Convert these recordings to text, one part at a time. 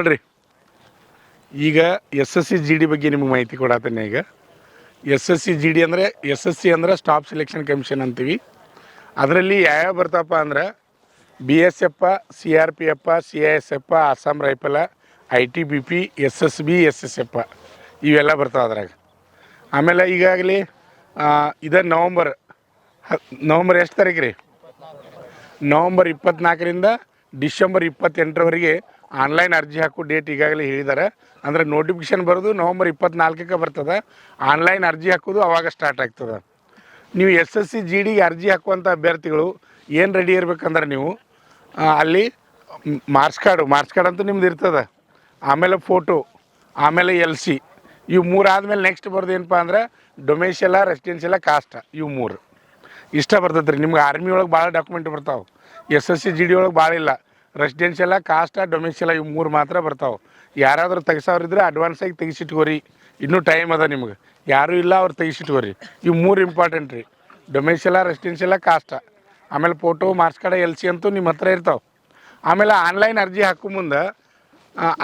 ನೋಡ್ರಿ, ಈಗ SSC GD ಬಗ್ಗೆ ನಿಮಗೆ ಮಾಹಿತಿ ಕೊಡತ್ತೇನೆ. ಈಗ SSC GD ಅಂದರೆ SSC ಅಂದರೆ ಸ್ಟಾಫ್ ಸೆಲೆಕ್ಷನ್ ಕಮಿಷನ್ ಅಂತೀವಿ. ಅದರಲ್ಲಿ ಯಾವ್ಯಾವ ಬರ್ತಾವಪ್ಪ ಅಂದ್ರೆ BSF, CRPF, CISF, Assam rifle, ITBP, SSB, SSF ಇವೆಲ್ಲ ಬರ್ತಾವೆ ಅದ್ರಾಗ. ಆಮೇಲೆ ಈಗಾಗಲೇ ಇದು ನವಂಬರ್ ಎಷ್ಟು ತಾರೀಕು ರೀ? ನವಂಬರ್ 24ರಿಂದ ಡಿಸೆಂಬರ್ 28ರವರೆಗೆ ಆನ್ಲೈನ್ ಅರ್ಜಿ ಹಾಕೋ ಡೇಟ್ ಈಗಾಗಲೇ ಹೇಳಿದ್ದಾರೆ. ಅಂದರೆ ನೋಟಿಫಿಕೇಷನ್ ಬರೋದು ನವಂಬರ್ 24ಕ್ಕೆ ಬರ್ತದೆ. ಆನ್ಲೈನ್ ಅರ್ಜಿ ಹಾಕೋದು ಅವಾಗ ಸ್ಟಾರ್ಟ್ ಆಗ್ತದೆ. ನೀವು SSC GDಗೆ ಅರ್ಜಿ ಹಾಕುವಂಥ ಅಭ್ಯರ್ಥಿಗಳು ಏನು ರೆಡಿ ಇರಬೇಕಂದ್ರೆ ನೀವು ಅಲ್ಲಿ ಮಾರ್ಕ್ಸ್ ಕಾರ್ಡ್ ಅಂತೂ ನಿಮ್ದು ಇರ್ತದೆ. ಆಮೇಲೆ ಫೋಟೋ, ಆಮೇಲೆ LC, ಇವು 3 ಆದಮೇಲೆ ನೆಕ್ಸ್ಟ್ ಬರೋದು ಏನಪ್ಪ ಅಂದ್ರೆ ಡೊಮೆಶಿಯಲ, ರೆಸಿಡೆನ್ಷಿಯಲ, ಕಾಸ್ಟ್, ಇವು 3 ಇಷ್ಟ ಬರ್ತದೆ ರೀ. ನಿಮ್ಗೆ ಆರ್ಮಿ ಒಳಗೆ ಭಾಳ ಡಾಕ್ಯುಮೆಂಟ್ ಬರ್ತಾವೆ. SSC GD ಒಳಗೆ ಭಾಳ ಇಲ್ಲ. ರೆಸಿಡೆನ್ಷಿಯಲ, ಕಾಸ್ಟ್, ಡೊಮೆಶಿಯಲ ಇವು 3 ಮಾತ್ರ ಬರ್ತಾವೆ. ಯಾರಾದರೂ ತೆಗಿಸೋರಿದ್ರೆ ಅಡ್ವಾನ್ಸಾಗಿ ತೆಗಿಸಿಟ್ಕೋರಿ, ಇನ್ನೂ ಟೈಮ್ ಅದ ನಿಮ್ಗೆ. ಯಾರೂ ಇಲ್ಲ ಅವ್ರು ತೆಗಿಸಿಟ್ಕೋರಿ. ಇವು 3 ಇಂಪಾರ್ಟೆಂಟ್ ರೀ: ಡೊಮೆಶಿಯಲ, ರೆಸಿಡೆನ್ಷಿಯಲ, ಕಾಸ್ಟ್. ಆಮೇಲೆ ಫೋಟೋ, ಮಾರ್ಕ್ಸ್ ಕಾರ್ಡ್, LC ಅಂತೂ ನಿಮ್ಮ ಹತ್ರ ಇರ್ತಾವೆ. ಆಮೇಲೆ ಆನ್ಲೈನ್ ಅರ್ಜಿ ಹಾಕೋ ಮುಂದೆ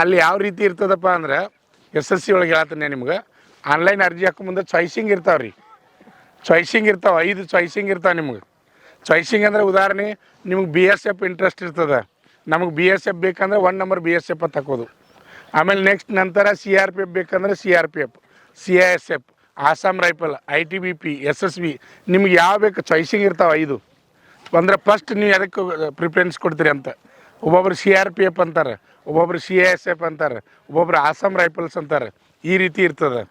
ಅಲ್ಲಿ ಯಾವ ರೀತಿ ಇರ್ತದಪ್ಪ ಅಂದ್ರೆ SSC ಒಳಗೆ ಹೇಳ್ತೀನಿ ನಿಮ್ಗೆ. ಆನ್ಲೈನ್ ಅರ್ಜಿ ಹಾಕೋ ಮುಂದೆ ಚಾಯ್ಸಿಂಗ್ ಇರ್ತಾವೆ ರೀ. ಚಾಯ್ಸಿಂಗ್ ಇರ್ತಾವೆ, 5 ಚಾಯ್ಸಿಂಗ್ ಇರ್ತಾವೆ ನಿಮ್ಗೆ. ಚಾಯ್ಸಿಂಗ್ ಅಂದರೆ ಉದಾಹರಣೆ ನಿಮ್ಗೆ BSF ಇಂಟ್ರೆಸ್ಟ್ ಇರ್ತದೆ. ನಮಗೆ BSF ಬೇಕಂದ್ರೆ 1 ನಂಬರ್ BSF ಅಂತ ಹಾಕೋದು. ಆಮೇಲೆ ನೆಕ್ಸ್ಟ್ ನಂತರ CRPF ಬೇಕಂದ್ರೆ CRPF, CISF, Assam rifle, ITBP, SSB ನಿಮ್ಗೆ ಯಾವ ಬೇಕು ಚಾಯ್ಸಿಂಗ್ ಇರ್ತಾವೆ 5. ಅಂದರೆ ಫಸ್ಟ್ ನೀವು ಅದಕ್ಕೆ ಪ್ರಿಫರೆನ್ಸ್ ಕೊಡ್ತೀರಿ ಅಂತ. ಒಬ್ಬೊಬ್ರು CRPF ಅಂತಾರೆ, ಒಬ್ಬೊಬ್ರು CISF ಅಂತಾರೆ, ಒಬ್ಬೊಬ್ರು ಅಸ್ಸಾಂ ರೈಫಲ್ಸ್ ಅಂತಾರೆ. ಈ ರೀತಿ ಇರ್ತದೆ.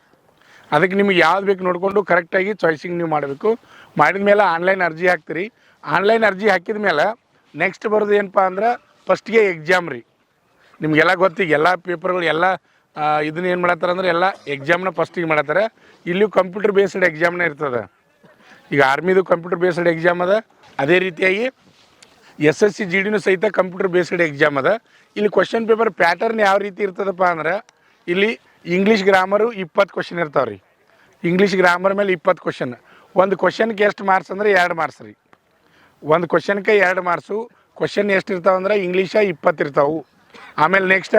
ಅದಕ್ಕೆ ನಿಮ್ಗೆ ಯಾವ್ದು ಬೇಕು ನೋಡಿಕೊಂಡು ಕರೆಕ್ಟಾಗಿ ಚಾಯ್ಸಿಂಗ್ ನೀವು ಮಾಡಬೇಕು. ಮಾಡಿದ ಮೇಲೆ ಆನ್ಲೈನ್ ಅರ್ಜಿ ಹಾಕ್ತೀರಿ. ಆನ್ಲೈನ್ ಅರ್ಜಿ ಹಾಕಿದ ಮೇಲೆ ನೆಕ್ಸ್ಟ್ ಬರೋದು ಏನಪ್ಪ ಅಂದ್ರೆ ಫಸ್ಟ್ಗೆ ಎಕ್ಸಾಮ್ ರೀ. ನಿಮಗೆಲ್ಲ ಗೊತ್ತಿಗೆ ಎಲ್ಲ ಪೇಪರ್ಗಳು ಎಲ್ಲ ಇದನ್ನ ಏನು ಮಾಡತ್ತಾರೆ ಅಂದ್ರೆ ಎಲ್ಲ ಎಕ್ಸಾಮ್ನ ಫಸ್ಟಿಗೆ ಮಾಡತ್ತಾರೆ. ಇಲ್ಲಿಯೂ ಕಂಪ್ಯೂಟರ್ ಬೇಸ್ಡ್ ಎಕ್ಸಾಮ್ನ ಇರ್ತದೆ. ಈಗ ಆರ್ಮಿದು ಕಂಪ್ಯೂಟರ್ ಬೇಸ್ಡ್ ಎಕ್ಸಾಮ್ ಅದ. ಅದೇ ರೀತಿಯಾಗಿ SSC GDನೂ ಸಹಿತ ಕಂಪ್ಯೂಟರ್ ಬೇಸ್ಡ್ ಎಕ್ಸಾಮ್ ಅದ. ಇಲ್ಲಿ ಕ್ವಶನ್ ಪೇಪರ್ ಪ್ಯಾಟರ್ನ್ ಯಾವ ರೀತಿ ಇರ್ತದಪ್ಪ ಅಂದ್ರೆ ಇಲ್ಲಿ ಇಂಗ್ಲೀಷ್ ಗ್ರಾಮರು 20 ಕ್ವಶನ್ ಇರ್ತಾವೆ ರೀ. ಇಂಗ್ಲೀಷ್ ಗ್ರಾಮರ್ ಮೇಲೆ 20 ಕ್ವಶನ್. ಒಂದು ಕ್ವಶನ್ಗೆ ಎಷ್ಟು ಮಾರ್ಕ್ಸ್ ಅಂದ್ರೆ 2 ಮಾರ್ಕ್ಸ್ ರೀ. ಒಂದು ಕ್ವಶನ್ಗೆ 2 ಮಾರ್ಕ್ಸು. ಕ್ವಶನ್ ಎಷ್ಟು ಇರ್ತಾವೆ ಅಂದ್ರೆ ಇಂಗ್ಲೀಷ 20 ಇರ್ತಾವೆ. ಆಮೇಲೆ ನೆಕ್ಸ್ಟ್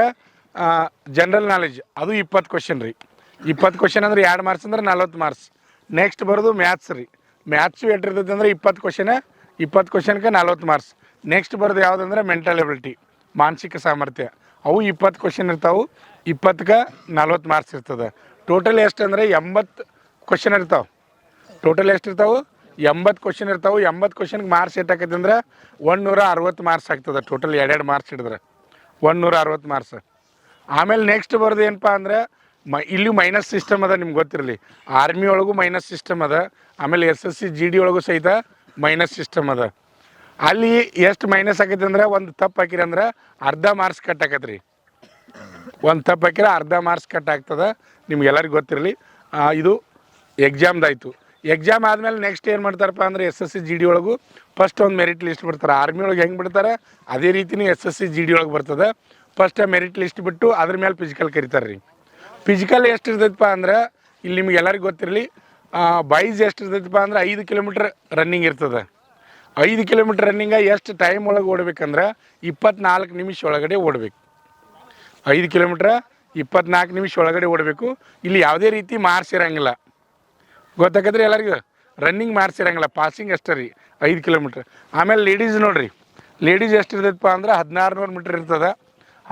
ಜನರಲ್ ನಾಲೆಜ್ ಅದು 20 ಕ್ವಶನ್ ರೀ. 20 ಕ್ವಶನ್ ಅಂದ್ರೆ 2 ಮಾರ್ಕ್ಸ್ ಅಂದ್ರೆ 40 ಮಾರ್ಕ್ಸ್. ನೆಕ್ಸ್ಟ್ ಬರೋದು ಮ್ಯಾಥ್ಸ್ ರೀ. ಮ್ಯಾಥ್ಸು ಎಷ್ಟು ಇರ್ತೈತೆ ಅಂದ್ರೆ 20 ಕ್ವಶನ್ಗೆ 40 ಮಾರ್ಕ್ಸ್. ನೆಕ್ಸ್ಟ್ ಬರೋದು ಯಾವುದಂದ್ರೆ ಮೆಂಟಲ್ ಎಬಿಲಿಟಿ, ಮಾನಸಿಕ ಸಾಮರ್ಥ್ಯ. ಅವು 20 ಕ್ವಶನ್ ಇರ್ತಾವೆ. 20ಕ್ಕೆ 40 ಮಾರ್ಕ್ಸ್ ಇರ್ತದೆ. ಟೋಟಲ್ ಎಷ್ಟು ಅಂದರೆ 80 ಕ್ವಶನ್ ಇರ್ತಾವೆ. ಟೋಟಲ್ ಎಷ್ಟು ಇರ್ತಾವೆ? 80 ಕ್ವಶನ್ ಇರ್ತಾವೆ. 80 ಕ್ವಶನ್ಗೆ ಮಾರ್ಕ್ಸ್ ಎಷ್ಟಾಕೈತೆ ಅಂದ್ರೆ 160 ಮಾರ್ಕ್ಸ್ ಆಗ್ತದೆ. ಟೋಟಲ್ 2 ಮಾರ್ಕ್ಸ್ ಹಿಡಿದ್ರೆ 160 ಮಾರ್ಕ್ಸ್. ಆಮೇಲೆ ನೆಕ್ಸ್ಟ್ ಬರೋದು ಏನಪ್ಪ ಅಂದ್ರೆ ಇಲ್ಲಿ ಮೈನಸ್ ಸಿಸ್ಟಮ್ ಅದ. ನಿಮ್ಗೆ ಗೊತ್ತಿರಲಿ, ಆರ್ಮಿ ಒಳಗೂ ಮೈನಸ್ ಸಿಸ್ಟಮ್ ಅದ. ಆಮೇಲೆ SSC GD ಒಳಗೂ ಸಹಿತ ಮೈನಸ್ ಸಿಸ್ಟಮ್ ಅದ. ಅಲ್ಲಿ ಎಷ್ಟು ಮೈನಸ್ ಆಕೈತೆ ಅಂದ್ರೆ ಒಂದು ತಪ್ಪು ಹಾಕಿರಿ ಅಂದ್ರೆ ಅರ್ಧ ಮಾರ್ಕ್ಸ್ ಕಟ್ ಆಕೈತೆ ರೀ. ಒಂದು ತಪ್ಪು ಹಾಕಿರ ಅರ್ಧ ಮಾರ್ಕ್ಸ್ ಕಟ್ ಆಗ್ತದೆ. ನಿಮ್ಗೆಲ್ಲರಿಗೂ ಗೊತ್ತಿರಲಿ. ಇದು ಎಕ್ಸಾಮ್ದಾಯಿತು. ಎಕ್ಸಾಮ್ ಆದಮೇಲೆ ನೆಕ್ಸ್ಟ್ ಏನು ಮಾಡ್ತಾರಪ್ಪ ಅಂದರೆ SSC GD ಒಳಗೂ ಫಸ್ಟ್ ಒಂದು ಮೆರಿಟ್ ಲಿಸ್ಟ್ ಬಿಡ್ತಾರೆ. ಆರ್ಮಿ ಒಳಗೆ ಹೆಂಗೆ ಬಿಡ್ತಾರೆ ಅದೇ ರೀತಿಯೇ SSC GD ಒಳಗೆ ಬರ್ತದೆ. ಫಸ್ಟ್ ಮೆರಿಟ್ ಲಿಸ್ಟ್ ಬಿಟ್ಟು ಅದ್ರ ಮೇಲೆ ಫಿಸಿಕಲ್ ಕರೀತಾರೆ ರೀ. ಫಿಸಿಕಲ್ ಎಷ್ಟು ಇರ್ತೈತಪ್ಪ ಅಂದ್ರೆ ಇಲ್ಲಿ ನಿಮ್ಗೆ ಎಲ್ಲರಿಗೂ ಗೊತ್ತಿರಲಿ, ಬಾಯ್ಸ್ ಎಷ್ಟು ಇರ್ತೈತಪ್ಪ ಅಂದ್ರೆ 5 ಕಿಲೋಮೀಟ್ರ್ ರನ್ನಿಂಗ್ ಇರ್ತದೆ. 5 ಕಿಲೋಮೀಟ್ರ್ ರನ್ನಿಂಗ ಎಷ್ಟು ಟೈಮ್ ಒಳಗೆ ಓಡಬೇಕಂದ್ರೆ 24 ನಿಮಿಷ ಒಳಗಡೆ ಓಡಬೇಕು. 5 ಕಿಲೋಮೀಟ್ರ್ 24 ನಿಮಿಷ ಒಳಗಡೆ ಓಡಬೇಕು. ಇಲ್ಲಿ ಯಾವುದೇ ರೀತಿ ಮಾರ್ಕ್ಸ್ ಇರೋಂಗಿಲ್ಲ. ಗೊತ್ತಾಗದ್ರಿ ಎಲ್ಲರಿಗೂ? ರನ್ನಿಂಗ್ ಮಾರ್ಕ್ಸ್ ಇರೋಂಗಿಲ್ಲ, ಪಾಸಿಂಗ್ ಅಷ್ಟೇ ರೀ 5 ಕಿಲೋಮೀಟ್ರ್. ಆಮೇಲೆ ಲೇಡೀಸ್ ನೋಡಿರಿ, ಲೇಡೀಸ್ ಎಷ್ಟು ಇರ್ತೈತಪ್ಪ ಅಂದ್ರೆ 1600 ಮೀಟ್ರ್ ಇರ್ತದೆ.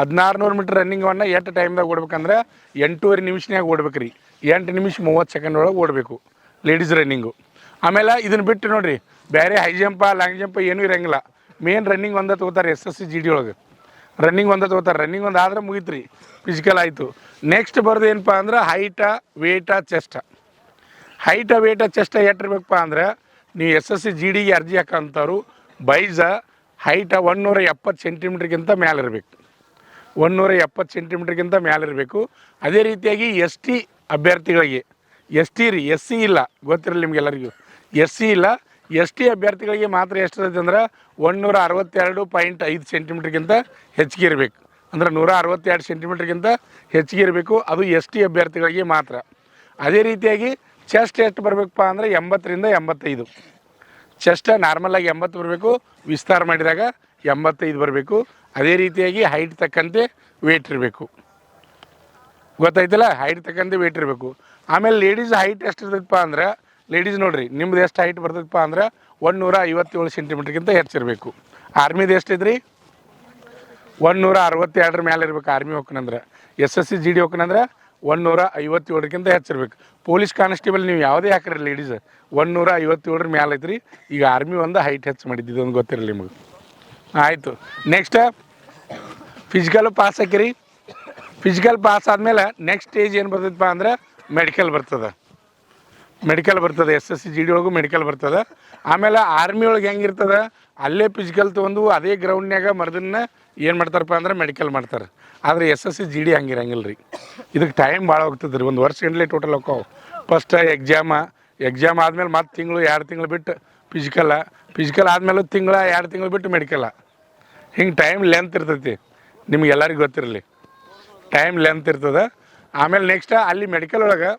1600 ಮೀಟ್ರ್ ರನ್ನಿಂಗನ್ನು ಎಷ್ಟು ಟೈಮ್ದಾಗ ಓಡ್ಬೇಕಂದ್ರೆ 8.5 ನಿಮಿಷನಾಗ ಓಡ್ಬೇಕು ರೀ. 8 ನಿಮಿಷ 30 ಸೆಕೆಂಡ್ ಒಳಗೆ ಓಡಬೇಕು ಲೇಡೀಸ್ ರನ್ನಿಂಗು. ಆಮೇಲೆ ಇದನ್ನು ಬಿಟ್ಟು ನೋಡಿರಿ, ಬೇರೆ ಹೈ ಜಂಪ, ಲಾಂಗ್ ಜಂಪ ಏನೂ ಇರೋಂಗಿಲ್ಲ. ಮೇನ್ ರನ್ನಿಂಗ್ ಒಂದೇ ತೊಗೋತಾರೆ SSC GD ಒಳಗೆ. ರನ್ನಿಂಗ್ ಒಂದೇ ತೊಗೋತಾರೆ. ರನ್ನಿಂಗ್ ಒಂದು ಆದ್ರೆ ಮುಗೀತು ರೀ, ಫಿಸಿಕಲ್ ಆಯಿತು. ನೆಕ್ಸ್ಟ್ ಬರೋದು ಏನಪ್ಪ ಅಂದ್ರೆ ಹೈಟ, ವೇಟ, ಚೆಸ್ಟ್. ಹೈಟ, ವೇಟ, ಚೆಸ್ಟ್ ಎಟ್ಟಿರ್ಬೇಕಪ್ಪ ಅಂದ್ರೆ ನೀವು SSC GDಗೆ ಅರ್ಜಿ ಹಾಕೋಂಥವ್ರು ಬೈಜ ಹೈಟ 170 ಸೆಂಟಿಮೀಟ್ರ್ಗಿಂತ ಮೇಲೆ ಇರಬೇಕು. 170 ಸೆಂಟಿಮೀಟ್ರ್ಗಿಂತ ಮೇಲೆ ಇರಬೇಕು. ಅದೇ ರೀತಿಯಾಗಿ ST ಅಭ್ಯರ್ಥಿಗಳಿಗೆ, ST ರೀ, SC ಇಲ್ಲ, ಗೊತ್ತಿರಲಿ ನಿಮ್ಗೆಲ್ಲರಿಗೂ. SC ಇಲ್ಲ, ST ಅಭ್ಯರ್ಥಿಗಳಿಗೆ ಮಾತ್ರ ಎಷ್ಟಿರ್ತೈತೆ ಅಂದ್ರೆ 162.5 ಸೆಂಟಿಮೀಟ್ರ್ಗಿಂತ ಹೆಚ್ಚಿಗೆ ಇರಬೇಕು. ಅಂದ್ರೆ 162 ಸೆಂಟಿಮೀಟ್ರ್ಗಿಂತ ಹೆಚ್ಚಿಗೆ ಇರಬೇಕು. ಅದು ST ಅಭ್ಯರ್ಥಿಗಳಿಗೆ ಮಾತ್ರ. ಅದೇ ರೀತಿಯಾಗಿ ಚೆಸ್ಟ್ ಎಷ್ಟು ಬರಬೇಕಪ್ಪ ಅಂದರೆ 80ರಿಂದ 85. ಚೆಸ್ಟ್ ನಾರ್ಮಲಾಗಿ 80 ಬರಬೇಕು, ವಿಸ್ತಾರ ಮಾಡಿದಾಗ 85 ಬರಬೇಕು. ಅದೇ ರೀತಿಯಾಗಿ ಹೈಟ್ ತಕ್ಕಂತೆ ವೇಟ್ ಇರಬೇಕು. ಗೊತ್ತಾಯ್ತಲ್ಲ, ಹೈಟ್ ತಕ್ಕಂತೆ ವೇಟ್ ಇರಬೇಕು. ಆಮೇಲೆ ಲೇಡೀಸ್ ಹೈಟ್ ಎಷ್ಟು ಇರ್ತೈತಪ್ಪ ಅಂದ್ರೆ, ಲೇಡೀಸ್ ನೋಡಿರಿ ನಿಮ್ದು ಎಷ್ಟು ಹೈಟ್ ಬರ್ತೈತಪ್ಪ ಅಂದ್ರೆ 157 ಸೆಂಟಿಮೀಟ್ರ್ಗಿಂತ ಹೆಚ್ಚಿರಬೇಕು. ಆರ್ಮಿದು ಎಷ್ಟೈತ್ರಿ? 162 ಮೇಲೆ ಇರ್ಬೇಕು. ಆರ್ಮಿ ಹೋಗ್ಕನಂದ್ರೆ SSC GD ಹೋಗ್ಕನಂದ್ರೆ 157ಕ್ಕಿಂತ ಹೆಚ್ಚಿರ್ಬೇಕು. ಪೊಲೀಸ್ ಕಾನ್ಸ್ಟೇಬಲ್ ನೀವು ಯಾವುದೇ ಹಾಕ್ರಿ ಲೇಡೀಸ್ 157 ಮೇಲೆ ಐತ್ರಿ. ಈಗ ಆರ್ಮಿ ಒಂದು ಹೈಟ್ ಹೆಚ್ಚು ಮಾಡಿದ್ದು, ಇದೊಂದು ಗೊತ್ತಿರಲಿ ನಿಮಗೆ. ಆಯಿತು. ನೆಕ್ಸ್ಟ್ ಫಿಸಿಕಲ್ ಪಾಸ್ ಹಾಕಿರಿ. ಫಿಸಿಕಲ್ ಪಾಸ್ ಆದಮೇಲೆ ನೆಕ್ಸ್ಟ್ ಸ್ಟೇಜ್ ಏನು ಬರ್ತೈತಪ್ಪ ಅಂದ್ರೆ ಮೆಡಿಕಲ್ ಬರ್ತದೆ. SSC GD ಒಳಗೂ ಮೆಡಿಕಲ್ ಬರ್ತದೆ. ಆಮೇಲೆ ಆರ್ಮಿ ಒಳಗೆ ಹೆಂಗಿರ್ತದೆ, ಅಲ್ಲೇ ಫಿಸಿಕಲ್ ತೊಗೊಂಡು ಅದೇ ಗ್ರೌಂಡ್ನಾಗ ಮರದನ್ನ ಏನು ಮಾಡ್ತಾರಪ್ಪ ಅಂದ್ರೆ ಮೆಡಿಕಲ್ ಮಾಡ್ತಾರೆ. ಆದರೆ SSC GD ಹಂಗಿರಂಗಿಲ್ಲ ರೀ. ಇದಕ್ಕೆ ಟೈಮ್ ಭಾಳ ಹೋಗ್ತದೆ ರೀ. 1 ವರ್ಷ ಗಂಟಲೆ ಟೋಟಲ್ ಹೋಗ್ತಾವೆ. ಫಸ್ಟ್ ಎಕ್ಸಾಮ್ ಆದಮೇಲೆ ಮತ್ತೆ ತಿಂಗಳು 2 ತಿಂಗಳು ಬಿಟ್ಟು ಫಿಸಿಕಲ್ ಆದಮೇಲೆ ತಿಂಗಳ 2 ತಿಂಗಳು ಬಿಟ್ಟು ಮೆಡಿಕಲ್ಲ. ಹಿಂಗೆ ಟೈಮ್ ಲೆಂತ್ ಇರ್ತೈತಿ. ನಿಮ್ಗೆಲ್ಲರಿಗೂ ಗೊತ್ತಿರಲಿ, ಟೈಮ್ ಲೆಂತ್ ಇರ್ತದೆ. ಆಮೇಲೆ ನೆಕ್ಸ್ಟ್ ಅಲ್ಲಿ ಮೆಡಿಕಲ್ ಒಳಗೆ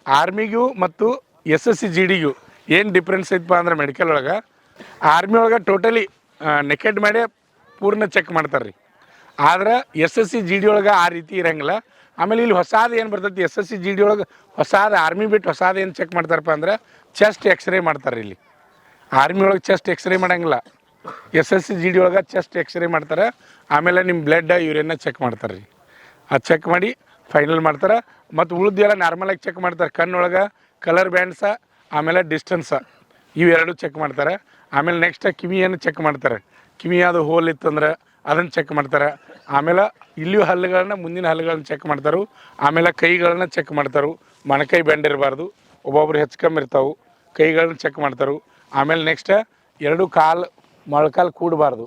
ಆರ್ಮಿಗೂ ಮತ್ತು SSC GDಗೂ ಏನು ಡಿಫ್ರೆನ್ಸ್ ಐತಪ್ಪ ಅಂದ್ರೆ, ಮೆಡಿಕಲ್ ಒಳಗೆ ಆರ್ಮಿ ಒಳಗೆ ಟೋಟಲಿ ನೆಕೆಡ್ ಮಾಡಿ ಪೂರ್ಣ ಚೆಕ್ ಮಾಡ್ತಾರೆ ರೀ. ಆದ್ರೆ SSC GD ಒಳಗೆ ಆ ರೀತಿ ಇರಂಗಿಲ್ಲ. ಆಮೇಲೆ ಇಲ್ಲಿ ಹೊಸಾದು ಏನು ಬರ್ತೈತಿ, SSC GD ಒಳಗೆ ಹೊಸಾದು ಆರ್ಮಿ ಬಿಟ್ಟು ಹೊಸಾದು ಏನು ಚೆಕ್ ಮಾಡ್ತಾರಪ್ಪ ಅಂದ್ರೆ ಚೆಸ್ಟ್ ಎಕ್ಸ್ರೇ ಮಾಡ್ತಾರೆ. ಇಲ್ಲಿ ಆರ್ಮಿ ಒಳಗೆ ಚೆಸ್ಟ್ ಎಕ್ಸ್ರೇ ಮಾಡೋಂಗಿಲ್ಲ. SSC GD ಒಳಗೆ ಚೆಸ್ಟ್ ಎಕ್ಸ್ರೇ ಮಾಡ್ತಾರೆ. ಆಮೇಲೆ ನಿಮ್ಮ ಬ್ಲಡ್ ಯೂರಿನ್ನ ಚೆಕ್ ಮಾಡ್ತಾರೆ ರೀ. ಅದು ಚೆಕ್ ಮಾಡಿ ಫೈನಲ್ ಮಾಡ್ತಾರೆ. ಮತ್ತು ಉಳಿದೆಲ್ಲ ನಾರ್ಮಲಾಗಿ ಚೆಕ್ ಮಾಡ್ತಾರೆ. ಕಣ್ಣೊಳಗೆ ಕಲರ್ ಬ್ಯಾಂಡ್ಸ, ಆಮೇಲೆ ಡಿಸ್ಟೆನ್ಸ, ಇವೆರಡು ಚೆಕ್ ಮಾಡ್ತಾರೆ. ಆಮೇಲೆ ನೆಕ್ಸ್ಟ್ ಕಿವಿಯನ್ನು ಚೆಕ್ ಮಾಡ್ತಾರೆ. ಕಿವಿ ಅದು ಹೋಲ್ ಇತ್ತಂದ್ರೆ ಅದನ್ನು ಚೆಕ್ ಮಾಡ್ತಾರೆ. ಆಮೇಲೆ ಇಲ್ಲಿಯೂ ಹಲ್ಲುಗಳನ್ನ, ಮುಂದಿನ ಹಲ್ಲುಗಳನ್ನ ಚೆಕ್ ಮಾಡ್ತಾರೆ. ಆಮೇಲೆ ಕೈಗಳನ್ನ ಚೆಕ್ ಮಾಡ್ತಾರೆ. ಮೊಣಕೈ ಬೆಂಡ್ ಇರಬಾರ್ದು, ಒಬ್ಬೊಬ್ರು ಹೆಚ್ಚು ಕಮ್ಮಿ ಇರ್ತಾವೆ. ಕೈಗಳನ್ನ ಚೆಕ್ ಮಾಡ್ತಾರೆ. ಆಮೇಲೆ ನೆಕ್ಸ್ಟ್ 2 ಕಾಲು ಮೊಳಕಾಲು ಕೂಡಬಾರ್ದು,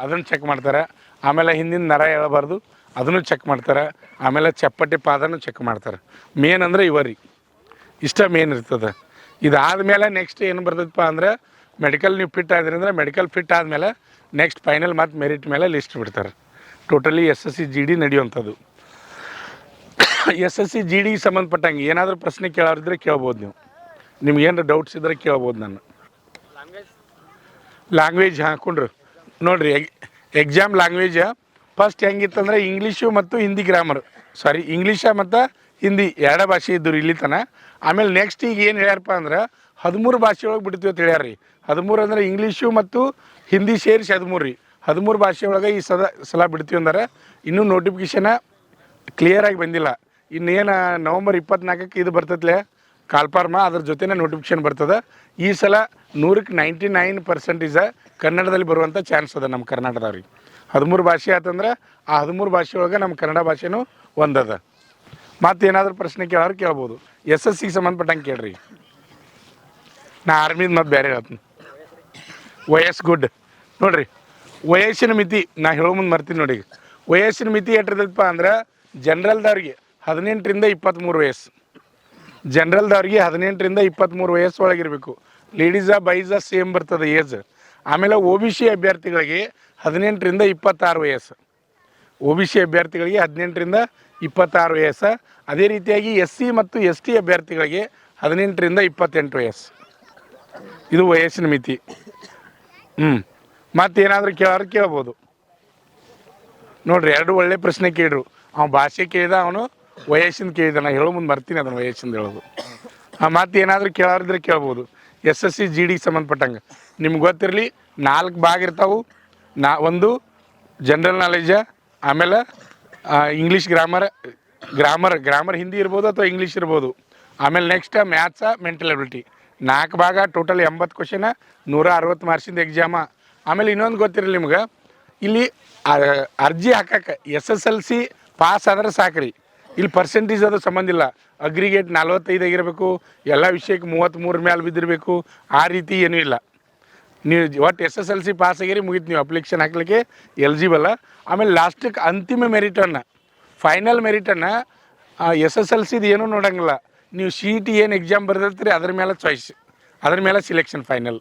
ಅದನ್ನು ಚೆಕ್ ಮಾಡ್ತಾರೆ. ಆಮೇಲೆ ಹಿಂದಿನ ನರ ಎಳಬಾರ್ದು, ಅದನ್ನು ಚೆಕ್ ಮಾಡ್ತಾರೆ. ಆಮೇಲೆ ಚಪ್ಪಟೆ ಪಾದನೂ ಚೆಕ್ ಮಾಡ್ತಾರೆ. ಮೇನ್ ಅಂದರೆ ಇವರಿ ಇಷ್ಟ ಮೇನ್ ಇರ್ತದೆ. ಇದಾದಮೇಲೆ ನೆಕ್ಸ್ಟ್ ಏನು ಬರ್ತದಪ್ಪ ಅಂದ್ರೆ, ಮೆಡಿಕಲ್ ನೀವು ಫಿಟ್ ಆದ್ರಿ ಅಂದ್ರೆ ಮೆಡಿಕಲ್ ಫಿಟ್ ಆದಮೇಲೆ ನೆಕ್ಸ್ಟ್ ಫೈನಲ್ ಮತ್ತು ಮೆರಿಟ್ ಮೇಲೆ ಲಿಸ್ಟ್ ಬಿಡ್ತಾರೆ. Totally SSC GD ನಡೆಯುವಂಥದ್ದು. SSC GD ಸಂಬಂಧಪಟ್ಟಂಗೆ ಏನಾದರೂ ಪ್ರಶ್ನೆ ಕೇಳೋರಿದ್ರೆ ಕೇಳ್ಬೋದು. ನಿಮ್ಗೇನು ಡೌಟ್ಸ್ ಇದ್ದರೆ ಕೇಳ್ಬೋದು. ನಾನು ಲ್ಯಾಂಗ್ವೇಜ್ ಹಾಕೊಂಡ್ರು ನೋಡಿರಿ. ಎಕ್ಸಾಮ್ ಲ್ಯಾಂಗ್ವೇಜ್ ಫಸ್ಟ್ ಹೆಂಗಿತ್ತಂದ್ರೆ ಇಂಗ್ಲೀಷು ಮತ್ತು ಹಿಂದಿ ಇಂಗ್ಲೀಷ ಮತ್ತು ಹಿಂದಿ 2 ಭಾಷೆ ಇದ್ದರು ಇಲ್ಲಿ ತನಕ. ಆಮೇಲೆ ನೆಕ್ಸ್ಟ್ ಈಗ ಏನು ಹೇಳ್ಯಾರಪ್ಪ ಅಂದ್ರೆ 13 ಭಾಷೆ ಒಳಗೆ ಬಿಡ್ತೀವಿ ಅಂತ ಹೇಳ್ಯಾರ ರೀ. 13 ಅಂದರೆ ಇಂಗ್ಲೀಷು ಮತ್ತು ಹಿಂದಿ ಸೇರಿಸಿ 13 ರೀ. 13 ಭಾಷೆ ಒಳಗೆ ಈ ಸಲ ಬಿಡ್ತೀವಿ ಅಂದ್ರೆ ಇನ್ನೂ ನೋಟಿಫಿಕೇಷನ ಕ್ಲಿಯರಾಗಿ ಬಂದಿಲ್ಲ. ಇನ್ನೇನು ನವಂಬರ್ 24ಕ್ಕೆ ಇದು ಬರ್ತೈತ್ಲೆ ಕಾಲ್ಫಾರ್ಮ, ಅದ್ರ ಜೊತೆನೇ ನೋಟಿಫಿಕೇಷನ್ ಬರ್ತದೆ. ಈ ಸಲ 100ಕ್ಕೆ 99% ಕನ್ನಡದಲ್ಲಿ ಬರುವಂಥ ಚಾನ್ಸ್ ಅದ ನಮ್ಮ ಕರ್ನಾಟಕದವ್ರಿಗೆ. 13 ಭಾಷೆ ಆತಂದ್ರೆ ಆ 13 ಭಾಷೆ ಒಳಗೆ ನಮ್ಮ ಕನ್ನಡ ಭಾಷೆನೂ ಒಂದದ. ಮತ್ತೇನಾದರೂ ಪ್ರಶ್ನೆ ಕೇಳೋರು ಕೇಳ್ಬೋದು. SSCಗೆ ಸಂಬಂಧಪಟ್ಟಂಗೆ ಕೇಳ್ರಿ. ನಾ ಆರ್ಮಿದು ಮತ್ತು ಬೇರೆ ಹೇಳ್ತೀನಿ. ವಯಸ್ಸು ಗುಡ್ ನೋಡಿರಿ. ವಯಸ್ಸಿನ ಮಿತಿ ನಾ ಹೇಳೋ ಮುಂದೆ ಮರ್ತೀನಿ ನೋಡಿ. ವಯಸ್ಸಿನ ಮಿತಿ ಎಟ್ಟಿರ್ತೈತಪ್ಪ ಅಂದ್ರೆ ಜನರಲ್ದವ್ರಿಗೆ 18ರಿಂದ 23 ವಯಸ್ಸು. ಜನರಲ್ದವ್ರಿಗೆ 18ರಿಂದ 23 ವಯಸ್ಸು ಒಳಗಿರಬೇಕು. ಬಾಯ್ಸ ಸೇಮ್ ಬರ್ತದೆ ಏಜ್. ಆಮೇಲೆ OBC ಅಭ್ಯರ್ಥಿಗಳಿಗೆ 18ರಿಂದ 26 ವಯಸ್ಸು. OBC ಅಭ್ಯರ್ಥಿಗಳಿಗೆ 18ರಿಂದ 26 ವಯಸ್ಸು. ಅದೇ ರೀತಿಯಾಗಿ SC ಮತ್ತು ST ಅಭ್ಯರ್ಥಿಗಳಿಗೆ 18ರಿಂದ 28 ವಯಸ್ಸು. ಇದು ವಯಸ್ಸಿನ ಮಿತಿ. ಮತ್ತೇನಾದರೂ ಕೇಳ್ಬೋದು ನೋಡಿರಿ. 2 ಒಳ್ಳೆ ಪ್ರಶ್ನೆ ಕೇಳಿದ್ರು. ಅವ್ನು ಭಾಷೆ ಕೇಳಿದ, ಅವನು ವಯಸ್ಸಿಂದ ಕೇಳಿದ. ನಾನು ಹೇಳೋ ಮುಂದೆ ಬರ್ತೀನಿ ಅದನ್ನು ವಯಸ್ಸಿಂದ ಹೇಳೋದು. ಮತ್ತೇನಾದರೂ ಕೇಳೋರಿದ್ರೆ ಕೇಳ್ಬೋದು. SSC GD ಸಂಬಂಧಪಟ್ಟಂಗೆ ನಿಮ್ಗೆ ಗೊತ್ತಿರಲಿ 4 ಭಾಗ ಇರ್ತಾವೆ. ಒಂದು ಜನರಲ್ ನಾಲೆಜ, ಆಮೇಲೆ ಇಂಗ್ಲೀಷ್ ಗ್ರಾಮರ್ ಹಿಂದಿ ಇರ್ಬೋದು ಅಥವಾ ಇಂಗ್ಲೀಷ್ ಇರ್ಬೋದು. ಆಮೇಲೆ ನೆಕ್ಸ್ಟ್ ಮ್ಯಾಥ್ಸ, ಮೆಂಟಲ್ ಎಬಿಲಿಟಿ. 4 ಭಾಗ, ಟೋಟಲ್ 80 ಕ್ವಶನ, 160 ಮಾರ್ಕ್ಸಿಂದ ಎಕ್ಸಾಮ. ಆಮೇಲೆ ಇನ್ನೊಂದು ಗೊತ್ತಿರಲಿ ನಿಮ್ಗೆ, ಇಲ್ಲಿ ಅರ್ಜಿ ಹಾಕಕ್ಕೆ SSLC ಪಾಸ್ ಆದ್ರೆ ಸಾಕ್ರಿ. ಇಲ್ಲಿ ಪರ್ಸೆಂಟೇಜ್ ಅದು ಸಂಬಂಧ ಇಲ್ಲ. ಅಗ್ರಿಗೇಟ್ 45 ಆಗಿರಬೇಕು, ಎಲ್ಲ ವಿಷಯಕ್ಕೆ 33 ಮೇಲೆ ಬಿದ್ದಿರಬೇಕು, ಆ ರೀತಿ ಏನೂ ಇಲ್ಲ. ನೀವು ಒಟ್ಟು SSLC ಪಾಸ್ ಆಗಿರಿ ಮುಗೀತು, ನೀವು ಅಪ್ಲಿಕೇಶನ್ ಹಾಕ್ಲಿಕ್ಕೆ ಎಲಿಜಿಬಲ್. ಆಮೇಲೆ ಲಾಸ್ಟಿಗೆ ಅಂತಿಮ ಮೆರಿಟನ್ನು, ಫೈನಲ್ ಮೆರಿಟನ್ನು SSLCದು ಏನೂ ನೋಡೋಂಗಿಲ್ಲ. ನೀವು CET ಏನು ಎಕ್ಸಾಮ್ ಬರ್ದಿರ್ತೀರಿ ಅದ್ರ ಮೇಲೆ ಚಾಯ್ಸ್, ಅದ್ರ ಮೇಲೆ ಸಿಲೆಕ್ಷನ್ ಫೈನಲ್.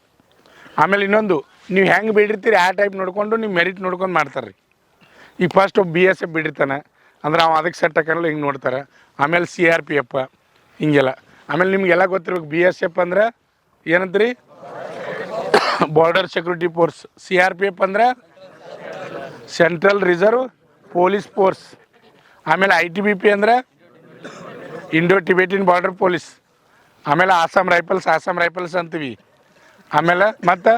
ಆಮೇಲೆ ಇನ್ನೊಂದು, ನೀವು ಹೆಂಗೆ ಬಿಡಿರ್ತೀರಿ ಆ ಟೈಪ್ ನೋಡಿಕೊಂಡು ನೀವು ಮೆರಿಟ್ ನೋಡ್ಕೊಂಡು ಮಾಡ್ತಾರೆ ರೀ. ಈಗ ಫಸ್ಟ್ BSF ಬಿಡಿರ್ತಾನೆ ಅಂದ್ರೆ ಅವ ಅದಕ್ಕೆ ಸೆಟ್ ಹಾಕಲ್ಲ, ಹಿಂಗೆ ನೋಡ್ತಾರೆ. ಆಮೇಲೆ CRPF ಹಿಂಗೆಲ್ಲ. ಆಮೇಲೆ ನಿಮಗೆಲ್ಲ ಗೊತ್ತಿರ್ಬೇಕು BSF ಅಂದ್ರೆ ಏನಂತೀರಿ, ಬಾರ್ಡರ್ ಸೆಕ್ಯೂರಿಟಿ ಫೋರ್ಸ್. CRPF ಅಂದ್ರೆ ಸೆಂಟ್ರಲ್ ರಿಸರ್ವ್ ಪೊಲೀಸ್ ಫೋರ್ಸ್. ಆಮೇಲೆ ITBP ಅಂದ್ರೆ ಇಂಡೋ ಟಿಬೇಟಿನ್ ಬಾರ್ಡರ್ ಪೊಲೀಸ್. ಆಮೇಲೆ ಆಸಾಮ್ ರೈಫಲ್ಸ್ ಅಂತೀವಿ. ಆಮೇಲೆ ಮತ್ತು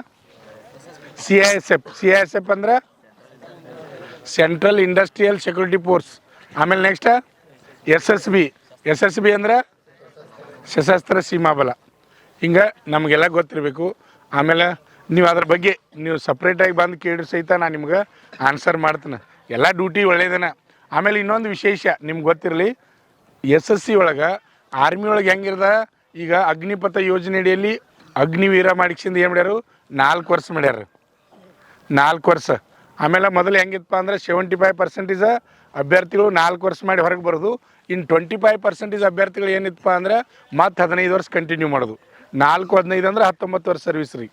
CISF ಅಂದ್ರೆ ಸೆಂಟ್ರಲ್ ಇಂಡಸ್ಟ್ರಿಯಲ್ ಸೆಕ್ಯೂರಿಟಿ ಫೋರ್ಸ್. ಆಮೇಲೆ ನೆಕ್ಸ್ಟ್ SSB ಅಂದ್ರೆ ಸಶಸ್ತ್ರ ಸೀಮಾ ಬಲ. ಹಿಂಗೆ ನಮಗೆಲ್ಲ ಗೊತ್ತಿರಬೇಕು. ಆಮೇಲೆ ನೀವು ಅದ್ರ ಬಗ್ಗೆ ನೀವು ಸಪ್ರೇಟಾಗಿ ಬಂದು ಕೇಳಿ ಸಹಿತ ನಾನು ನಿಮ್ಗೆ ಆನ್ಸರ್ ಮಾಡ್ತೀನಿ. ಎಲ್ಲ ಡ್ಯೂಟಿ ಒಳ್ಳೇದೇನ. ಆಮೇಲೆ ಇನ್ನೊಂದು ವಿಶೇಷ ನಿಮ್ಗೆ ಗೊತ್ತಿರಲಿ, SSC ಒಳಗೆ ಆರ್ಮಿ ಒಳಗೆ ಹೆಂಗಿರದ, ಈಗ ಅಗ್ನಿಪಥ ಯೋಜನೆ ಅಡಿಯಲ್ಲಿ ಅಗ್ನಿವೀರ ಮಾಡಿಸಿಂದ ಏನು ಮಾಡ್ಯಾರು, 4 ವರ್ಷ ಮಾಡ್ಯಾರ, 4 ವರ್ಷ. ಆಮೇಲೆ ಮೊದಲು ಹೆಂಗಿತ್ತಪ್ಪ ಅಂದ್ರೆ 75% ಅಭ್ಯರ್ಥಿಗಳು 4 ವರ್ಷ ಮಾಡಿ ಹೊರಗೆ ಬರೋದು. ಇನ್ನು 25% ಅಭ್ಯರ್ಥಿಗಳು ಏನಿತ್ತಪ್ಪ ಅಂದ್ರೆ ಮತ್ತೆ 15 ವರ್ಷ ಕಂಟಿನ್ಯೂ ಮಾಡೋದು. 4-15 ಅಂದ್ರೆ 19 ವರ್ಷ ಸರ್ವಿಸ್ ರೀ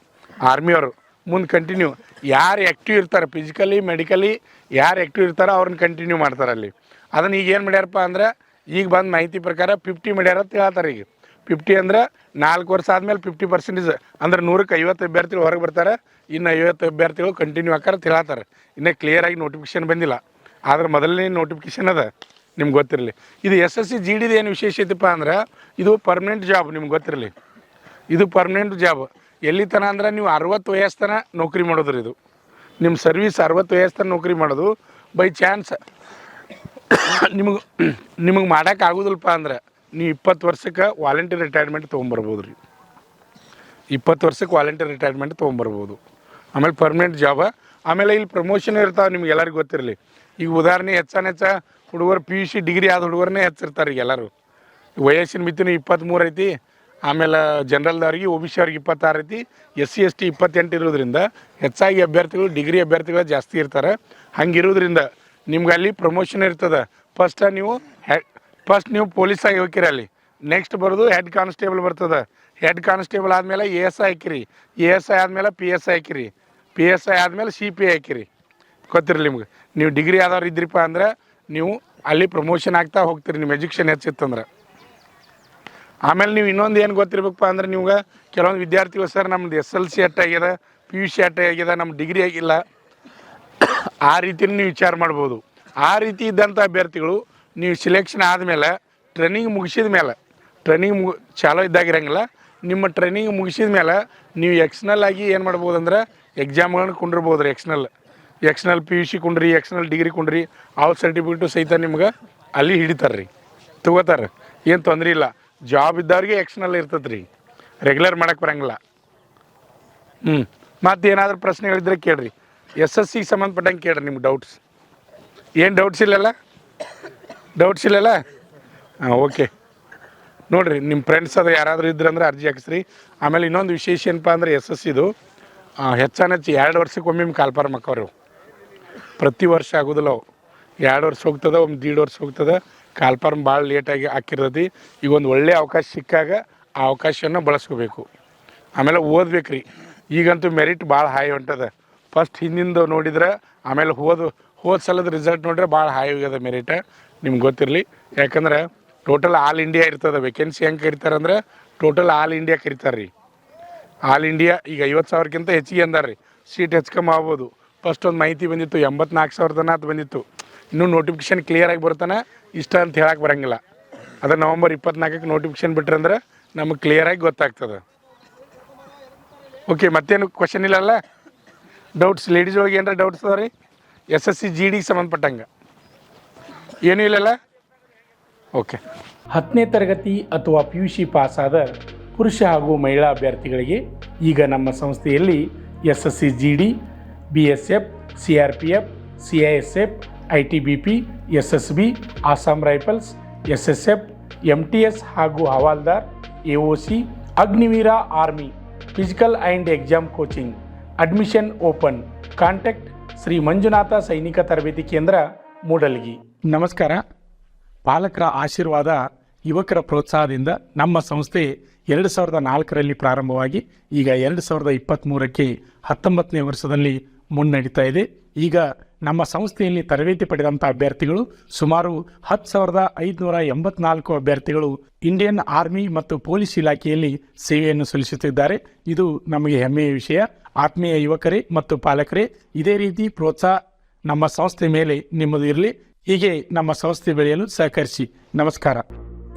ಆರ್ಮಿಯವರು. ಮುಂದೆ ಕಂಟಿನ್ಯೂ ಯಾರು ಆ್ಯಕ್ಟಿವ್ ಇರ್ತಾರೆ, ಫಿಸಿಕಲಿ ಮೆಡಿಕಲಿ ಯಾರು ಆ್ಯಕ್ಟಿವ್ ಇರ್ತಾರೋ ಅವ್ರನ್ನ ಕಂಟಿನ್ಯೂ ಮಾಡ್ತಾರೆ ಅಲ್ಲಿ. ಅದನ್ನು ಈಗ ಏನು ಮಾಡ್ಯಾರಪ್ಪ ಅಂದ್ರೆ, ಈಗ ಬಂದ ಮಾಹಿತಿ ಪ್ರಕಾರ 50 ಮಾಡ್ಯಾರ ಅಂತ ಹೇಳ್ತಾರೆ. ಈಗ 50 ಅಂದ್ರೆ 4 ವರ್ಷ ಆದಮೇಲೆ 50% ಅಂದ್ರೆ 100ಕ್ಕೆ 50 ಅಭ್ಯರ್ಥಿಗಳು ಹೊರಗೆ ಬರ್ತಾರೆ, ಇನ್ನು 50 ಅಭ್ಯರ್ಥಿಗಳು ಕಂಟಿನ್ಯೂ ಆಕಾರ ಅಂತ ಹೇಳ್ತಾರೆ. ಇನ್ನೂ ಕ್ಲಿಯರಾಗಿ ನೋಟಿಫಿಕೇಶನ್ ಬಂದಿಲ್ಲ, ಆದ್ರೆ ಮೊದಲನೇ ನೋಟಿಫಿಕೇಶನ್ ಅದ, ನಿಮ್ಗೆ ಗೊತ್ತಿರಲಿ. ಇದು SSC GDದು ಏನು ವಿಶೇಷ ಐತಪ್ಪ ಅಂದ್ರೆ, ಇದು ಪರ್ಮನೆಂಟ್ ಜಾಬ್. ನಿಮ್ಗೆ ಗೊತ್ತಿರಲಿ, ಇದು ಪರ್ಮನೆಂಟ್ ಜಾಬ್. ಎಲ್ಲಿ ತನ ಅಂದ್ರೆ ನೀವು 60 ವಯಸ್ಸು ತನಕ ನೌಕರಿ ಮಾಡೋದ್ರಿ. ಇದು ನಿಮ್ಮ ಸರ್ವೀಸ್ 60 ವಯಸ್ಸು ತನಕ ನೌಕರಿ ಮಾಡೋದು. ಬೈ ಚಾನ್ಸ್ ನಿಮಗೆ ಮಾಡೋಕೆ ಆಗೋದಿಲ್ಲಪ್ಪ ಅಂದ್ರೆ ನೀವು 20 ವರ್ಷಕ್ಕೆ ವಾಲಂಟಿಯರ್ ರಿಟೈರ್ಮೆಂಟ್ ತೊಗೊಂಬರ್ಬೋದು ರೀ. 20 ವರ್ಷಕ್ಕೆ ವಾಲಂಟಿಯರ್ ರಿಟೈರ್ಮೆಂಟ್ ತೊಗೊಂಬರ್ಬೋದು. ಆಮೇಲೆ ಪರ್ಮನೆಂಟ್ ಜಾಬ. ಆಮೇಲೆ ಇಲ್ಲಿ ಪ್ರಮೋಷನ್ ಇರ್ತಾವೆ, ನಿಮ್ಗೆ ಎಲ್ಲರಿಗೂ ಗೊತ್ತಿರಲಿ. ಈಗ ಉದಾಹರಣೆ ಹೆಚ್ಚ ಹುಡುಗರು PUC ಡಿಗ್ರಿ ಆದ ಹುಡುಗರನ್ನೇ ಹೆಚ್ಚಿರ್ತಾರೆ ಈಗ ಎಲ್ಲರೂ. ವಯಸ್ಸಿನ ಮಿತಿನೂ 23 ಐತಿ. ಆಮೇಲೆ ಜನರಲ್ದವ್ರಿಗೆ OBC ಅವ್ರಿಗೆ 26 ಐತಿ. SC ST 28 ಇರೋದ್ರಿಂದ ಹೆಚ್ಚಾಗಿ ಅಭ್ಯರ್ಥಿಗಳು ಡಿಗ್ರಿ ಅಭ್ಯರ್ಥಿಗಳು ಜಾಸ್ತಿ ಇರ್ತಾರೆ. ಹಂಗಿರೋದ್ರಿಂದ ನಿಮ್ಗೆ ಅಲ್ಲಿ ಪ್ರಮೋಷನ್ ಇರ್ತದೆ. ಫಸ್ಟ್ ನೀವು ಪೊಲೀಸಾಗಿ ಹೋಗಿರಿ, ಅಲ್ಲಿ ನೆಕ್ಸ್ಟ್ ಬರೋದು ಹೆಡ್ ಕಾನ್ಸ್ಟೇಬಲ್ ಬರ್ತದೆ. ಹೆಡ್ ಕಾನ್ಸ್ಟೇಬಲ್ ಆದಮೇಲೆ ASI ಹಾಕಿರಿ, ASI ಆದಮೇಲೆ PSI ಹಾಕಿರಿ, PSI ಆದಮೇಲೆ CPI ಹಾಕಿರಿ. ಗೊತ್ತಿರಲಿ ನಿಮ್ಗೆ. ನೀವು ಡಿಗ್ರಿ ಆದವ್ರು ಇದ್ರಿಪ್ಪ ಅಂದ್ರೆ ನೀವು ಅಲ್ಲಿ ಪ್ರಮೋಷನ್ ಆಗ್ತಾ ಹೋಗ್ತೀರಿ, ನಿಮ್ಮ ಎಜುಕೇಷನ್ ಹೆಚ್ಚಿತ್ತಂದ್ರೆ. ಆಮೇಲೆ ನೀವು ಇನ್ನೊಂದು ಏನು ಗೊತ್ತಿರ್ಬೇಕಪ್ಪ ಅಂದ್ರೆ, ನಿಮ್ಗೆ ಕೆಲವೊಂದು ವಿದ್ಯಾರ್ಥಿಗಳು ಸರ್ ನಮ್ದು SLC ಆಗ್ಯದ, PUC ಆಗ್ಯದ, ನಮ್ಮ ಡಿಗ್ರಿ ಆಗಿಲ್ಲ, ಆ ರೀತಿಯೂ ನೀವು ವಿಚಾರ ಮಾಡ್ಬೋದು. ಆ ರೀತಿ ಇದ್ದಂಥ ಅಭ್ಯರ್ಥಿಗಳು ನೀವು ಸಿಲೆಕ್ಷನ್ ಆದಮೇಲೆ ಟ್ರೈನಿಂಗ್ ಮುಗಿಸಿದ ಮೇಲೆ, ಟ್ರೈನಿಂಗ್ ಚಾಲೋ ಇದ್ದಾಗಿರಂಗಿಲ್ಲ, ನಿಮ್ಮ ಟ್ರೈನಿಂಗ್ ಮುಗಿಸಿದ ಮೇಲೆ ನೀವು ಎಕ್ಸ್ನಲ್ ಆಗಿ ಏನು ಮಾಡ್ಬೋದು ಅಂದ್ರೆ ಎಕ್ಸಾಮ್ಗಳನ್ನ ಕುಂಡಿರ್ಬೋದು ರೀ. ಎಕ್ಸ್ನಲ್ PUC ಕುಂಡ್ರಿ, ಎಕ್ಸ್ನಲ್ ಡಿಗ್ರಿ ಕುಂಡ್ರಿ, ಅವ್ರ ಸರ್ಟಿಫಿಕೇಟು ಸಹಿತ ನಿಮ್ಗೆ ಅಲ್ಲಿ ಹಿಡಿತಾರೆ ರೀ, ತೊಗೋತಾರೆ. ಏನು ತೊಂದರೆ ಇಲ್ಲ. ಜಾಬ್ ಇದ್ದವ್ರಿಗೆ ಎಕ್ಸ್ನಲ್ ಇರ್ತದೆ ರೀ, ರೆಗ್ಯುಲರ್ ಮಾಡೋಕ್ಕೆ ಬರೋಂಗಿಲ್ಲ. ಮತ್ತು ಏನಾದರೂ ಪ್ರಶ್ನೆಗಳಿದ್ರೆ ಕೇಳಿರಿ, SSCಗೆ ಸಂಬಂಧಪಟ್ಟಂಗೆ ಕೇಳಿರಿ. ನಿಮ್ಗೆ ಡೌಟ್ಸ್ ಏನು ಡೌಟ್ಸ್ ಇಲ್ಲಲ್ಲ? ಹಾಂ, ಓಕೆ. ನೋಡಿರಿ, ನಿಮ್ಮ ಫ್ರೆಂಡ್ಸ್ ಅದು ಯಾರಾದರೂ ಇದ್ರಂದ್ರೆ ಅರ್ಜಿ ಹಾಕಿಸ್ರಿ. ಆಮೇಲೆ ಇನ್ನೊಂದು ವಿಶೇಷ ಏನಪ್ಪ ಅಂದರೆ SSCದು ಹೆಚ್ಚು 2 ವರ್ಷಕ್ಕೊಮ್ಮೆ ಕಾಲ್ಫಾರ್ಮ್ ಹಾಕವ್ರಿ. ಪ್ರತಿ ವರ್ಷ ಆಗೋದಿಲ್ಲ ಅವು. 2 ವರ್ಷ ಹೋಗ್ತದೆ, 1.5 ವರ್ಷ ಹೋಗ್ತದೆ. ಕಾಲ್ಫಾರ್ಮ್ ಭಾಳ ಲೇಟಾಗಿ ಹಾಕಿರ್ತೈತಿ. ಈಗ ಒಂದು ಒಳ್ಳೆಯ ಅವಕಾಶ ಸಿಕ್ಕಾಗ ಆ ಅವಕಾಶವನ್ನು ಬಳಸ್ಕೋಬೇಕು. ಆಮೇಲೆ ಓದ್ಬೇಕು ರೀ. ಈಗಂತೂ ಮೆರಿಟ್ ಭಾಳ ಹೈ ಹೊಂಟದ. ಫಸ್ಟ್ ಹಿಂದಿಂದು ನೋಡಿದ್ರೆ, ಆಮೇಲೆ ಹೋದ ಸಲದ ರಿಸಲ್ಟ್ ನೋಡಿದ್ರೆ ಭಾಳ ಹೈ ಹೋಗ್ಯದ ಮೆರಿಟ. ನಿಮ್ಗೆ ಗೊತ್ತಿರಲಿ. ಯಾಕಂದ್ರೆ ಟೋಟಲ್ ಆಲ್ ಇಂಡಿಯಾ ಇರ್ತದೆ. ವೇಕೆನ್ಸಿ ಹೆಂಗೆ ಕರಿತಾರೆ ಅಂದ್ರೆ ಟೋಟಲ್ ಆಲ್ ಇಂಡಿಯಾ ಕರಿತಾರೆ ರೀ. ಆಲ್ ಇಂಡಿಯಾ ಈಗ 50,000ಕ್ಕಿಂತ ಹೆಚ್ಚಿಗೆ ಅಂದಾರೆ ರೀ. ಸೀಟ್ ಹೆಚ್ಚಿಗೆ ಆಗ್ಬೋದು. ಫಸ್ಟ್ ಒಂದು ಮಾಹಿತಿ ಬಂದಿತ್ತು, 84,000 ತನಕ ಅದು ಬಂದಿತ್ತು. ಇನ್ನೂ ನೋಟಿಫಿಕೇಶನ್ ಕ್ಲಿಯರಾಗಿ ಬರ್ತಾನೆ, ಇಷ್ಟ ಅಂತ ಹೇಳಕ್ಕೆ ಬರೋಂಗಿಲ್ಲ. ಅದು ನವಂಬರ್ 24ಕ್ಕೆ ನೋಟಿಫಿಕೇಶನ್ ಬಿಟ್ರೆ ಅಂದ್ರೆ ನಮಗೆ ಕ್ಲಿಯರಾಗಿ ಗೊತ್ತಾಗ್ತದೆ. ಓಕೆ, ಮತ್ತೇನು ಕ್ವಶನ್ ಇಲ್ಲಲ್ಲ? ಡೌಟ್ಸ್ ಲೇಡೀಸ್ ಒಳಗೆ ಏನಾರ ಡೌಟ್ಸ್ ಅದಾವ ರೀ SSC GDಗೆ ಸಂಬಂಧಪಟ್ಟಂಗೆ? ಏನೂ ಇಲ್ಲಲ್ಲ? ಓಕೆ. 10ನೇ ತರಗತಿ ಅಥವಾ PUC ಪಾಸಾದ ಪುರುಷ ಹಾಗೂ ಮಹಿಳಾ ಅಭ್ಯರ್ಥಿಗಳಿಗೆ ಈಗ ನಮ್ಮ ಸಂಸ್ಥೆಯಲ್ಲಿ SSC GD, BSF, CRPF, CISF, ITBP, SSB, Assam Rifles, SSF, MTS ಹಾಗೂ ಹವಾಲ್ದಾರ್, AOC, Agniveer army physical and exam coaching admission open. Contact Shri Manjunatha ಸೈನಿಕ ತರಬೇತಿ ಕೇಂದ್ರ, ಮೂಡಲಗಿ. ನಮಸ್ಕಾರ. ಪಾಲಕರ ಆಶೀರ್ವಾದ, ಯುವಕರ ಪ್ರೋತ್ಸಾಹದಿಂದ ನಮ್ಮ ಸಂಸ್ಥೆ 2004ರಲ್ಲಿ ಪ್ರಾರಂಭವಾಗಿ ಈಗ 2023ಕ್ಕೆ 19ನೇ ವರ್ಷದಲ್ಲಿ ಮುನ್ನಡೀತಾ ಇದೆ. ಈಗ ನಮ್ಮ ಸಂಸ್ಥೆಯಲ್ಲಿ ತರಬೇತಿ ಪಡೆದಂಥ ಅಭ್ಯರ್ಥಿಗಳು ಸುಮಾರು 10,584 ಅಭ್ಯರ್ಥಿಗಳು ಇಂಡಿಯನ್ ಆರ್ಮಿ ಮತ್ತು ಪೊಲೀಸ್ ಇಲಾಖೆಯಲ್ಲಿ ಸೇವೆಯನ್ನು ಸಲ್ಲಿಸುತ್ತಿದ್ದಾರೆ. ಇದು ನಮಗೆ ಹೆಮ್ಮೆಯ ವಿಷಯ. ಆತ್ಮೀಯ ಯುವಕರೇ ಮತ್ತು ಪಾಲಕರೇ, ಇದೇ ರೀತಿ ಪ್ರೋತ್ಸಾಹ ನಮ್ಮ ಸಂಸ್ಥೆ ಮೇಲೆ ನಿಮ್ಮದು ಇರಲಿ. ಹೀಗೆ ನಮ್ಮ ಸಂಸ್ಥೆ ಬೆಳೆಯಲು ಸಹಕರಿಸಿ. ನಮಸ್ಕಾರ.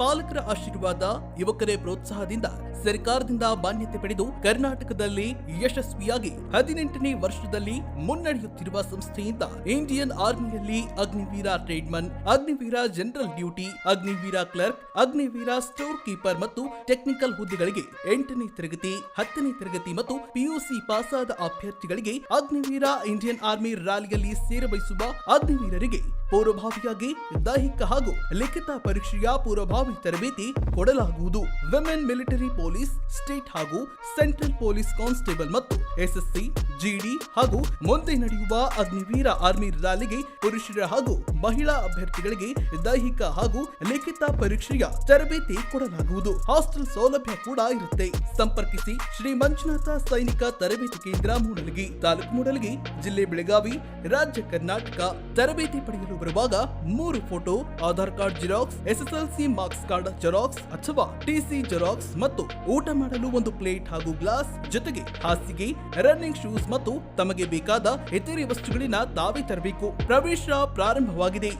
ಪಾಲಕರ ಆಶೀರ್ವಾದ, ಯುವಕರೇ ಪ್ರೋತ್ಸಾಹದಿಂದ ಸರ್ಕಾರದಿಂದ ಮಾನ್ಯತೆ ಪಡೆದು ಕರ್ನಾಟಕದಲ್ಲಿ ಯಶಸ್ವಿಯಾಗಿ 18ನೇ ವರ್ಷದಲ್ಲಿ ಮುನ್ನಡೆಯುತ್ತಿರುವ ಸಂಸ್ಥೆಯಿಂದ ಇಂಡಿಯನ್ ಆರ್ಮಿಯಲ್ಲಿ Agniveer tradesman, Agniveer general duty, Agniveer clerk, Agniveer store keeper ಮತ್ತು ಟೆಕ್ನಿಕಲ್ ಹುದ್ದೆಗಳಿಗೆ 8ನೇ ತರಗತಿ, 10ನೇ ತರಗತಿ ಮತ್ತು ಪಿಯುಸಿ ಪಾಸಾದ ಅಭ್ಯರ್ಥಿಗಳಿಗೆ ಅಗ್ನಿವೀರ ಇಂಡಿಯನ್ ಆರ್ಮಿ ರ್ಯಾಲಿಯಲ್ಲಿ ಸೇರಬಯಸುವ ಅಗ್ನಿವೀರರಿಗೆ ಪೂರ್ವಭಾವಿಯಾಗಿ ದೈಹಿಕ ಹಾಗೂ ಲಿಖಿತ ಪರೀಕ್ಷೆಯ ಪೂರ್ವಭಾವಿ ತರಬೇತಿ ಕೊಡಲಾಗುವುದು. ವಿಮೆನ್ ಮಿಲಿಟರಿ ಪೊಲೀಸ್, ಸ್ಟೇಟ್ ಹಾಗೂ ಸೆಂಟ್ರಲ್ ಪೊಲೀಸ್ ಕಾನ್ಸ್ಟೇಬಲ್ ಮತ್ತು ಎಸ್ಎಸ್ಸಿ, ಜಿಡಿ ಹಾಗೂ ಮುಂದೆ ನಡೆಯುವ ಅಗ್ನಿವೀರ ಆರ್ಮಿ ರ್ಯಾಲಿಗೆ ಪುರುಷರ ಹಾಗೂ ಮಹಿಳಾ ಅಭ್ಯರ್ಥಿಗಳಿಗೆ ದೈಹಿಕ ಹಾಗೂ ಲಿಖಿತ ಪರೀಕ್ಷೆಯ ತರಬೇತಿ ಕೊಡಲಾಗುವುದು. ಹಾಸ್ಟೆಲ್ ಸೌಲಭ್ಯ ಕೂಡ ಇರುತ್ತೆ. ಸಂಪರ್ಕಿಸಿ ಶ್ರೀ ಮಂಜುನಾಥ ಸೈನಿಕ ತರಬೇತಿ ಕೇಂದ್ರ, ಮೂಡಲಗಿ, ತಾಲೂಕು ಮೂಡಲಗಿ, ಜಿಲ್ಲೆ ಬೆಳಗಾವಿ, ರಾಜ್ಯ ಕರ್ನಾಟಕ. ತರಬೇತಿ ಪಡೆಯಲು ಬರುವಾಗ 3 photo, Aadhaar card xerox, SSLC marks card xerox ಅಥವಾ ಟಿಸಿ ಜೆರಾಕ್ಸ್ ಮತ್ತು ಊಟ ಮಾಡಲು 1 ಪ್ಲೇಟ್ ಹಾಗೂ ಗ್ಲಾಸ್, ಜೊತೆಗೆ ಹಾಸಿಗೆ, ರನ್ನಿಂಗ್ ಶೂಸ್ ಮತ್ತು ತಮಗೆ ಬೇಕಾದ ಇತರೆ ವಸ್ತುಗಳಿನ ತಾವೇ ತರಬೇಕು. ಪ್ರವೇಶ ಪ್ರಾರಂಭವಾಗಿದೆ.